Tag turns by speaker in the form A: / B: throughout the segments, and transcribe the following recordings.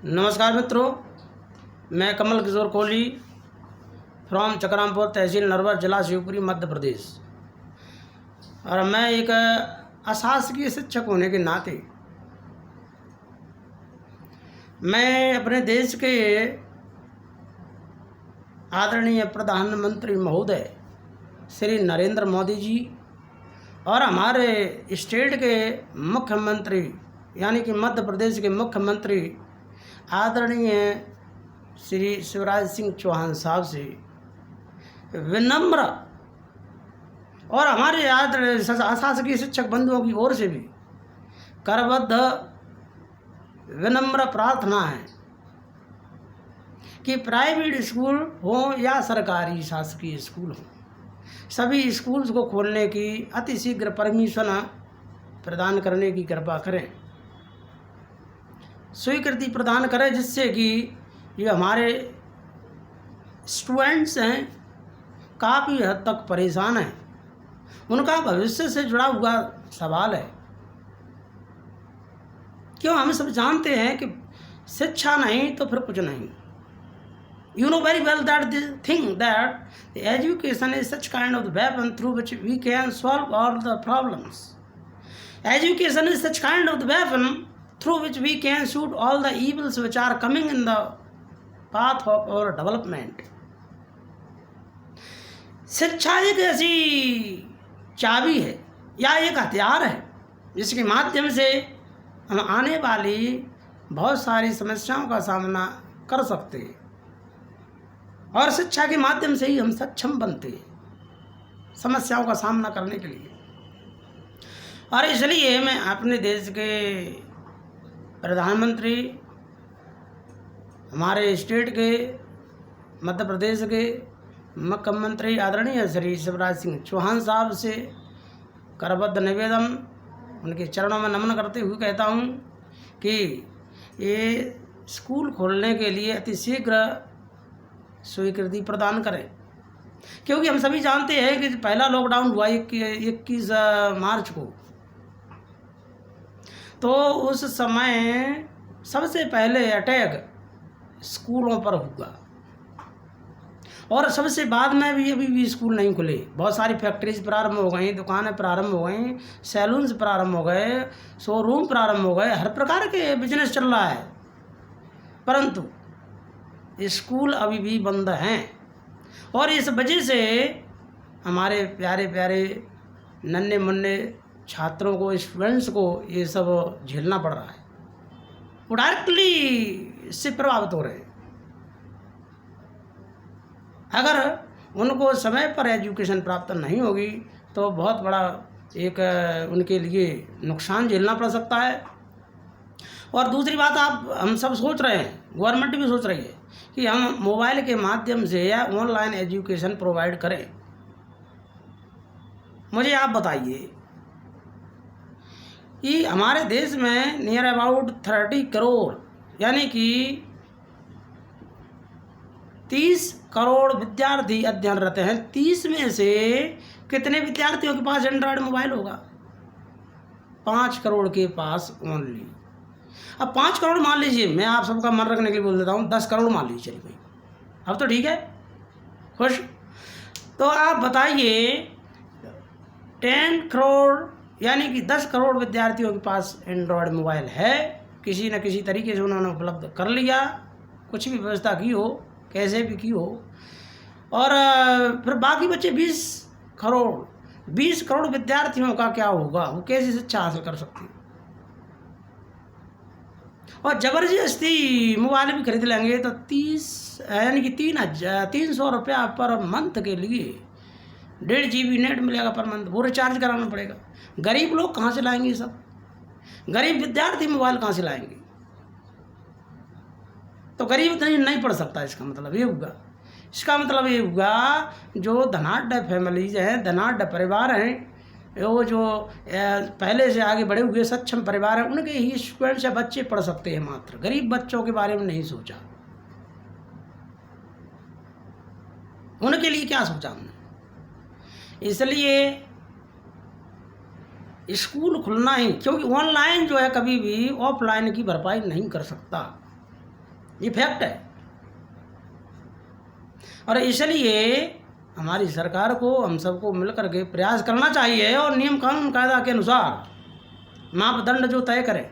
A: नमस्कार मित्रों, मैं कमल किशोर कोहली फ्रॉम चकरामपुर, तहसील नरवर, जिला शिवपुरी, मध्य प्रदेश। और मैं एक अशासकीय शिक्षक होने के नाते मैं अपने देश के आदरणीय प्रधानमंत्री महोदय श्री नरेंद्र मोदी जी और हमारे स्टेट के मुख्यमंत्री यानी कि मध्य प्रदेश के मुख्यमंत्री आदरणीय श्री शिवराज सिंह चौहान साहब से विनम्र और हमारे अशासकीय शिक्षक बंधुओं की ओर से भी करबद्ध विनम्र प्रार्थना है कि प्राइवेट स्कूल हो या सरकारी शासकीय स्कूल हो, सभी स्कूल्स को खोलने की अतिशीघ्र परमिशन प्रदान करने की कृपा करें, स्वीकृति प्रदान करें, जिससे कि ये हमारे स्टूडेंट्स हैं काफ़ी हद तक परेशान हैं। उनका भविष्य से जुड़ा हुआ सवाल है। क्यों हम सब जानते हैं कि शिक्षा नहीं तो फिर कुछ नहीं। You know very well that the thing that the education is such kind of the weapon through which we can solve all the problems. Education is such kind of the weapon through which we can shoot all the evils which are coming in the path of our development. शिक्षा एक ऐसी चाबी है या एक हथियार है जिसके माध्यम से हम आने वाली बहुत सारी समस्याओं का सामना कर सकते हैं, और शिक्षा के माध्यम से ही हम सक्षम बनते हैं समस्याओं का सामना करने के लिए। और इसलिए मैं अपने देश के प्रधानमंत्री, हमारे स्टेट के मध्य प्रदेश के मुख्यमंत्री आदरणीय श्री शिवराज सिंह चौहान साहब से करबद्ध निवेदन, उनके चरणों में नमन करते हुए कहता हूँ कि ये स्कूल खोलने के लिए अतिशीघ्र स्वीकृति प्रदान करें, क्योंकि हम सभी जानते हैं कि पहला लॉकडाउन हुआ 21 मार्च को, तो उस समय सबसे पहले अटैक स्कूलों पर हुआ और सबसे बाद में भी अभी भी स्कूल नहीं खुले। बहुत सारी फैक्ट्रीज प्रारंभ हो गई, दुकानें प्रारंभ हो गई, सैलून्स प्रारंभ हो गए, शोरूम प्रारंभ हो गए, हर प्रकार के बिजनेस चल रहा है, परंतु स्कूल अभी भी बंद हैं। और इस वजह से हमारे प्यारे प्यारे नन्हे मुन्ने छात्रों को, स्टूडेंट्स को ये सब झेलना पड़ रहा है। वो डायरेक्टली इससे प्रभावित हो रहे हैं। अगर उनको समय पर एजुकेशन प्राप्त नहीं होगी तो बहुत बड़ा एक उनके लिए नुकसान झेलना पड़ सकता है। और दूसरी बात, हम सब सोच रहे हैं, गवर्नमेंट भी सोच रही है कि हम मोबाइल के माध्यम से या ऑनलाइन एजुकेशन प्रोवाइड करें। मुझे आप बताइए कि हमारे देश में नियर अबाउट 30 करोड़ यानी कि 30 करोड़ विद्यार्थी अध्ययनरत हैं। 30 में से कितने विद्यार्थियों के पास एंड्रॉयड मोबाइल होगा? 5 करोड़ के पास ओनली। अब 5 करोड़ मान लीजिए, मैं आप सबका मन रखने के लिए बोल देता हूँ, 10 करोड़ मान लीजिए, चलिए भाई, अब तो ठीक है, खुश। तो आप बताइए 10 करोड़ यानी कि 10 करोड़ विद्यार्थियों के पास एंड्रॉयड मोबाइल है, किसी न किसी तरीके से उन्होंने उपलब्ध कर लिया, कुछ भी व्यवस्था की हो, कैसे भी की हो। और फिर बाकी बच्चे 20 करोड़ विद्यार्थियों का क्या होगा? वो कैसे शिक्षा हासिल कर सकते हैं? और ज़बरदस्ती मोबाइल भी खरीद लेंगे तो 30 यानी कि 300 रुपया पर मंथ के लिए 1.5 GB नेट मिलेगा पर मंथ, वो रिचार्ज कराना पड़ेगा। गरीब लोग कहाँ से लाएंगे? सब गरीब विद्यार्थी मोबाइल कहाँ से लाएंगे? तो गरीब नहीं पढ़ सकता। इसका मतलब ये हुआ जो धनाढ्य फैमिलीज हैं, धनाढ्य परिवार हैं, वो जो पहले से आगे बढ़े हुए सक्षम परिवार हैं, उनके ही स्टूडेंट्स या बच्चे पढ़ सकते हैं। मात्र गरीब बच्चों के बारे में नहीं सोचा, उनके लिए क्या सोचा हमने। इसलिए स्कूल खुलना ही, क्योंकि ऑनलाइन जो है कभी भी ऑफलाइन की भरपाई नहीं कर सकता। ये फैक्ट है। और इसलिए हमारी सरकार को हम सबको मिलकर के प्रयास करना चाहिए और नियम कानून कायदा के अनुसार मापदंड जो तय करें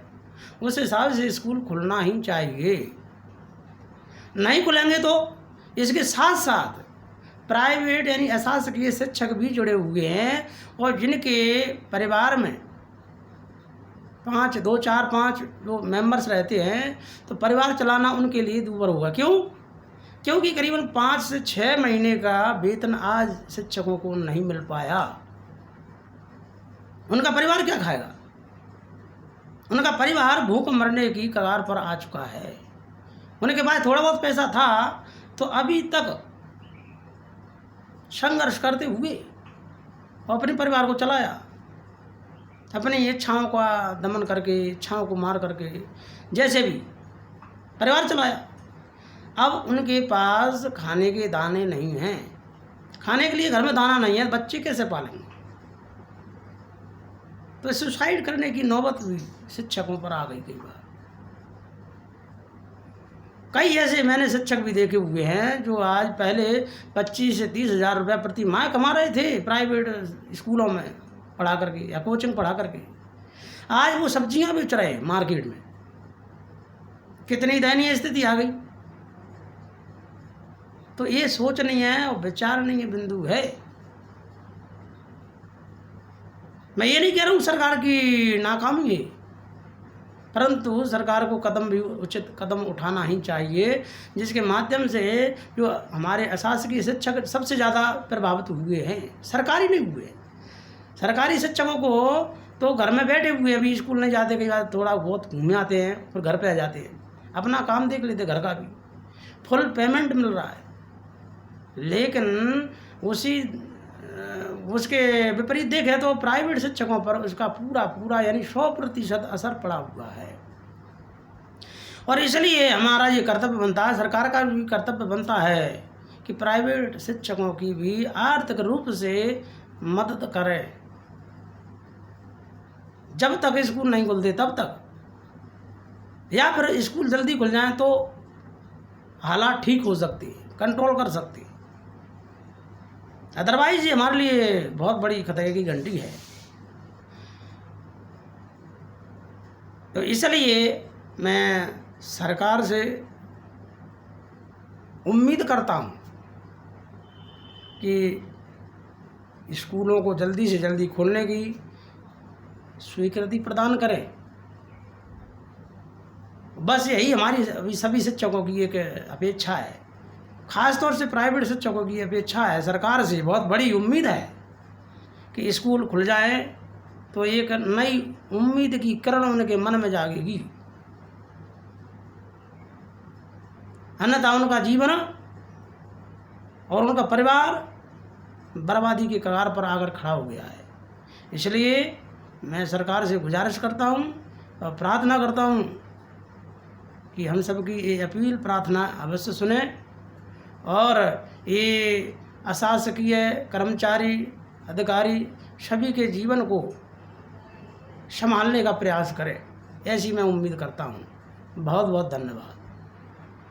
A: उस हिसाब से स्कूल खुलना ही चाहिए। नहीं खुलेंगे तो इसके साथ साथ प्राइवेट यानी अशासकीय शिक्षक भी जुड़े हुए हैं और जिनके परिवार में 5, 2, 4, 5 जो मेंबर्स रहते हैं तो परिवार चलाना उनके लिए दूभर होगा। क्यों? क्योंकि करीबन 5 से 6 महीने का वेतन आज शिक्षकों को नहीं मिल पाया। उनका परिवार क्या खाएगा? उनका परिवार भूख मरने की कगार पर आ चुका है। उनके पास थोड़ा बहुत पैसा था तो अभी तक संघर्ष करते हुए और अपने परिवार को चलाया, अपनी इच्छाओं का दमन करके, इच्छाओं को मार करके जैसे भी परिवार चलाया। अब उनके पास खाने के दाने नहीं हैं, खाने के लिए घर में दाना नहीं है, बच्चे कैसे पालेंगे? तो सुसाइड करने की नौबत भी शिक्षकों पर आ गई कई बार। कई ऐसे मैंने शिक्षक भी देखे हुए हैं जो आज पहले 25 से 30 हज़ार रुपये प्रति माह कमा रहे थे प्राइवेट स्कूलों में पढ़ा करके या कोचिंग पढ़ा करके। आज वो सब्जियां बेच रहे हैं मार्केट में। कितनी दयनीय स्थिति आ गई। तो ये सोच नहीं है और विचारने की बिंदु है। मैं ये नहीं कह रहा हूँ सरकार की नाकामी है, परंतु सरकार को कदम भी उचित कदम उठाना ही चाहिए जिसके माध्यम से जो हमारे अशासकीय शिक्षक सबसे ज़्यादा प्रभावित हुए हैं, सरकारी नहीं हुए। सरकारी शिक्षकों को तो घर में बैठे हुए अभी स्कूल नहीं जाते, कई बार थोड़ा बहुत घूमे आते हैं फिर घर पे आ जाते हैं, अपना काम देख लेते, घर का भी फुल पेमेंट मिल रहा है। लेकिन उसके विपरीत देखें तो प्राइवेट शिक्षकों पर उसका पूरा यानी 100% असर पड़ा हुआ है। और इसलिए हमारा ये कर्तव्य बनता है, सरकार का भी कर्तव्य बनता है कि प्राइवेट शिक्षकों की भी आर्थिक रूप से मदद करें। जब तक स्कूल नहीं खुलते तब तक, या फिर स्कूल जल्दी खुल जाए तो हालात ठीक हो सकती है, कंट्रोल कर सकती है। अदरवाइज ये हमारे लिए बहुत बड़ी खतरे की घंटी है। तो इसलिए मैं सरकार से उम्मीद करता हूँ कि स्कूलों को जल्दी से जल्दी खोलने की स्वीकृति प्रदान करें। बस यही हमारी अभी सभी शिक्षकों की एक अपेक्षा है, खास तौर से प्राइवेट शिक्षकों की अपेक्षा है। सरकार से बहुत बड़ी उम्मीद है कि स्कूल खुल जाए तो एक नई उम्मीद की किरण उनके मन में जागेगी, अन्यथा उनका जीवन और उनका परिवार बर्बादी के कगार पर आकर खड़ा हो गया है। इसलिए मैं सरकार से गुजारिश करता हूँ और प्रार्थना करता हूँ कि हम सबकी ये अपील प्रार्थना अवश्य सुने और ये अशासकीय कर्मचारी अधिकारी सभी के जीवन को संभालने का प्रयास करें, ऐसी मैं उम्मीद करता हूँ। बहुत बहुत धन्यवाद।